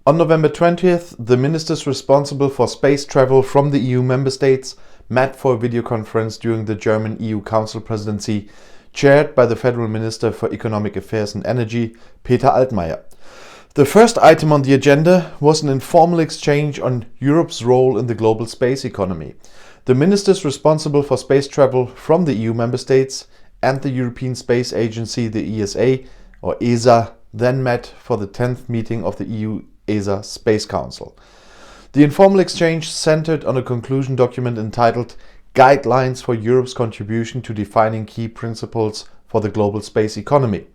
On November 20th, the ministers responsible for space travel from the EU member states met for a video conference during the German EU Council Presidency, chaired by the Federal Minister for Economic Affairs and Energy, Peter Altmaier. The first item on the agenda was an informal exchange on Europe's role in the global space economy. The ministers responsible for space travel from the EU member states and the European Space Agency, the ESA or ESA, then met for the 10th meeting of the EU-ESA Space Council. The informal exchange centered on a conclusion document entitled Guidelines for Europe's Contribution to Defining Key Principles for the Global Space Economy.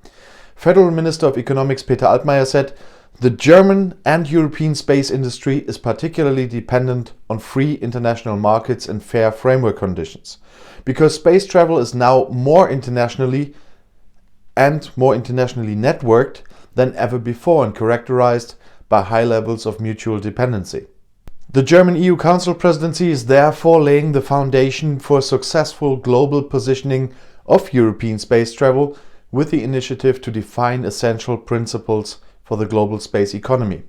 Federal Minister of Economics Peter Altmaier said, "The German and European space industry is particularly dependent on free international markets and fair framework conditions. Because space travel is now more internationally networked than ever before and characterized by high levels of mutual dependency. The German EU Council Presidency is therefore laying the foundation for a successful global positioning of European space travel with the initiative to define essential principles for the global space economy.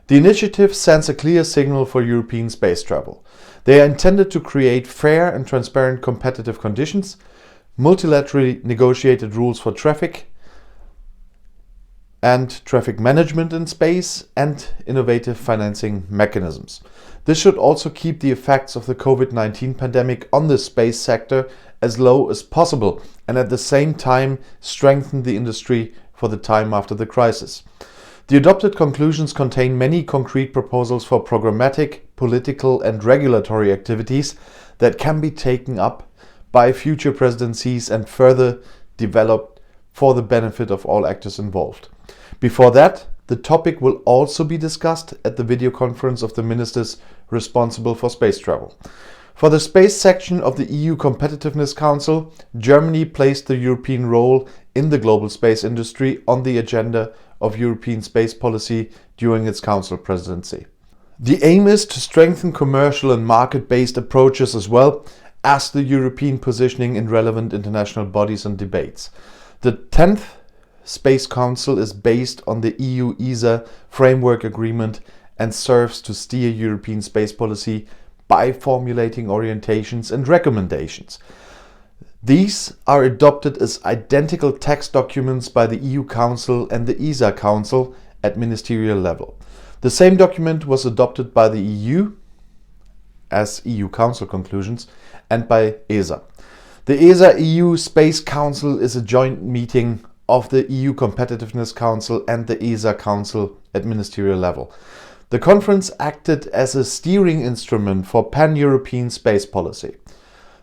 The initiative sends a clear signal for European space travel. They are intended to create fair and transparent competitive conditions, multilaterally negotiated rules for traffic and traffic management in space, and innovative financing mechanisms. This should also keep the effects of the COVID-19 pandemic on the space sector as low as possible and at the same time strengthen the industry for the time after the crisis. The adopted conclusions contain many concrete proposals for programmatic, political and regulatory activities that can be taken up by future presidencies and further developed for the benefit of all actors involved. Before that, the topic will also be discussed at the video conference of the ministers responsible for space travel. For the space section of the EU Competitiveness Council, Germany placed the European role in the global space industry on the agenda of European space policy during its Council presidency. The aim is to strengthen commercial and market-based approaches as well as the European positioning in relevant international bodies and debates. The 10th Space Council is based on the EU-ESA Framework Agreement and serves to steer European space policy by formulating orientations and recommendations. These are adopted as identical text documents by the EU Council and the ESA Council at ministerial level. The same document was adopted by the EU as EU Council conclusions and by ESA. The ESA EU Space Council is a joint meeting of the EU Competitiveness Council and the ESA Council at ministerial level. The conference acted as a steering instrument for pan-European space policy.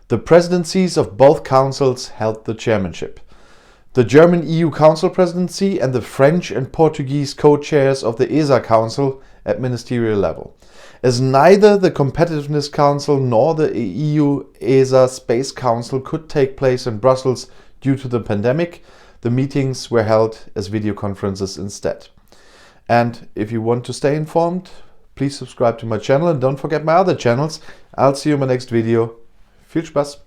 The presidencies of both councils held the chairmanship. The German EU Council Presidency and the French and Portuguese co-chairs of the ESA Council at ministerial level. As neither the Competitiveness Council nor the EU-ESA Space Council could take place in Brussels due to the pandemic, the meetings were held as video conferences instead. And if you want to stay informed, please subscribe to my channel and don't forget my other channels. I'll see you in my next video. Viel Spaß!